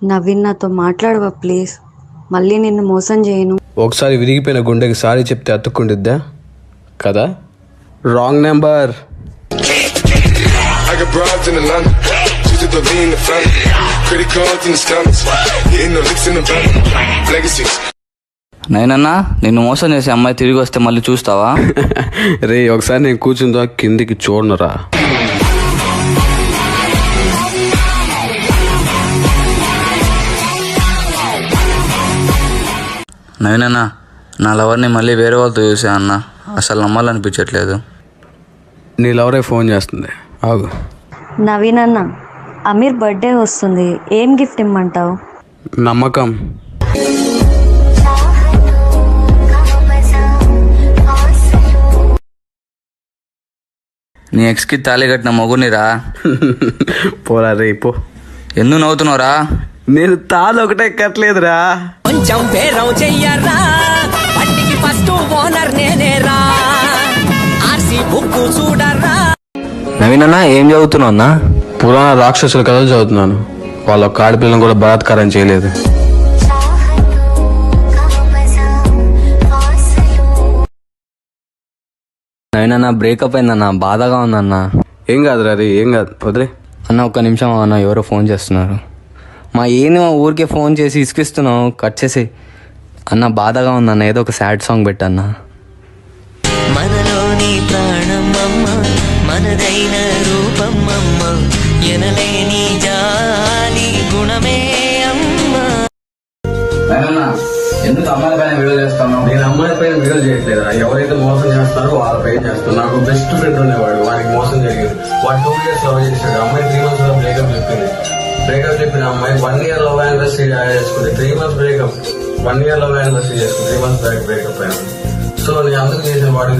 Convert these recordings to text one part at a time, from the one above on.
నవీన్ నాతో మాట్లాడవా ప్లీజ్, మళ్ళీ నిన్ను మోసం చేయను. ఒకసారి విరిగిపోయిన గుండెకి సారీ చెప్తే అతుక్కుండిద్దా కదా? Wrong number. నైనన్నా, నిన్ను మోసం చేసే అమ్మాయి తిరిగి వస్తే మళ్ళీ చూస్తావా? రే ఒకసారి నేను కూర్చుందా కిందికి చూడనురా. నైనన్నా, నా లవర్ని మళ్ళీ వేరే వాళ్ళతో చూసా అన్న, అసలు నమ్మాలనిపించట్లేదు. నీ లవరే ఫోన్ చేస్తుంది, ఆగు. నవీన్ అన్న, అమీర్ బర్త్డే వస్తుంది, ఏం గిఫ్ట్ ఇమ్మంటావు? నమ్మకం. నీ ఎక్స్కి తాళి కట్టిన మొగునిరా. పోరా రే పో. ఎందుకు నవ్వుతున్నావురా? నేను తాళి ఒకటే కట్టలేదురా. కొంచెం పేరవు చెయ్యరా, బండికి ఫస్ట్ ఓనర్ నేనేరా, ఆర్సీ బుక్ చూడరా. నవీనన్నా, ఏం చదువుతున్నావు అన్నా? పురాణ రాక్షసుల కథలు చదువుతున్నాను. వాళ్ళ ఆడపిల్లని కూడా బలాత్కారం చేయలేదు. నవీనన్నా, బ్రేకప్ అయిందన్నా, బాధగా ఉందన్నా. ఏం కాదురా రే, ఏం కాదు, వదిలే. అన్న ఒక్క నిమిషం అన్న, ఎవరో ఫోన్ చేస్తున్నారు. మా ఊరికే ఫోన్ చేసి ఇసుకిస్తున్నావు, కట్ చేసి. అన్న బాధగా ఉందన్న, ఏదో ఒక సాడ్ సాంగ్ పెట్టన్న. మనలోని ప్రాణమమ్మ, మనదైన రూపమమ్మ, ఎనలేని జాలి గుణమే అమ్మ. ఎందుకు అమ్మాయి పైన వీడియో చేస్తాను? నేను అమ్మాయి పైన వీడియో చేయట్లేదా? ఎవరైతే మోసం చేస్తారో వాళ్ళ పైన చేస్తాను. నాకు బెస్ట్ ఫ్రెండ్ ఉండేవాడు, వాడికి మోసం జరిగింది. వాడు 2 years లవ్ చేశాడు. అమ్మాయి 3 months లో బ్రేకప్ చెప్పింది. బ్రేకప్ చెప్పిన అమ్మాయి 1 year లవ్ యానివర్సరీ చేసుకుంది. 3 months breakup, 1 year love anniversary చేసుకుంది, 3 months బ్రేకప్ అయినా. సో నేను అందరూ చేసిన వాడు,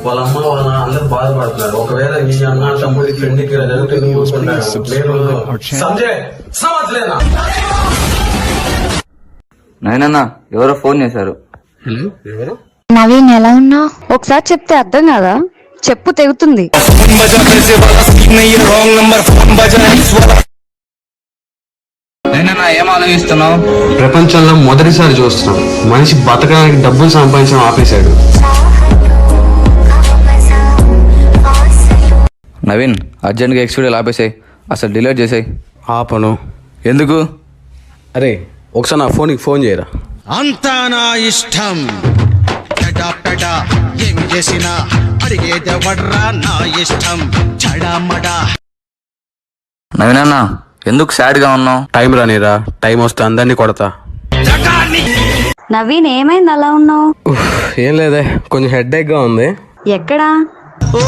వాళ్ళ అమ్మ వాళ్ళ అందరూ బాధపడుతున్నారు. ఒకవేళ నీ అన్న తమ్ముడి ఫ్రెండ్కి ఇలా జరిగితే నువ్వు చూసుకుంటాను. సంజయ్ సమర్థలేనా? నైనన్నా, ఎవరో ఫోన్ చేశారు. హలో, ఎవరు? నవీన్ ఎలా ఉన్నావు? ఒకసారి చెప్తే అర్థం కదా, చెప్పు తెగుతుంది. నైనన్నా, ఏం ఆలోచిస్తున్నావు? ప్రపంచంలో మొదటిసారి చూస్తున్నాం మనిషి బతకడానికి డబ్బులు సంపాదించడం ఆపేశాడు. నవీన్, అర్జెంట్గా ఎక్స్ వీడియోలు ఆపేసాయి, అసలు డిలీట్ చేసాయి. ఆపను. ఎందుకు? అరే ఒకసారి నా ఫోన్కి ఫోన్ చేయరా. అంతా నా ఇష్టం, పెడా పెడా ఏం చేసినా అడిగేదెవడ్రా, నా ఇష్టం చడామడా. నవీనన్నా, ఎందుకు సాడ్ గా ఉన్నావు? టైం రానిరా, టైం వస్తే అందరినీ కొడతా. నవీన్ ఏమైంది అలా ఉన్నావు? ఏం లేదే, కొంచెం హెడ్ఏక్ గా ఉంది. ఎక్కడా? ఓ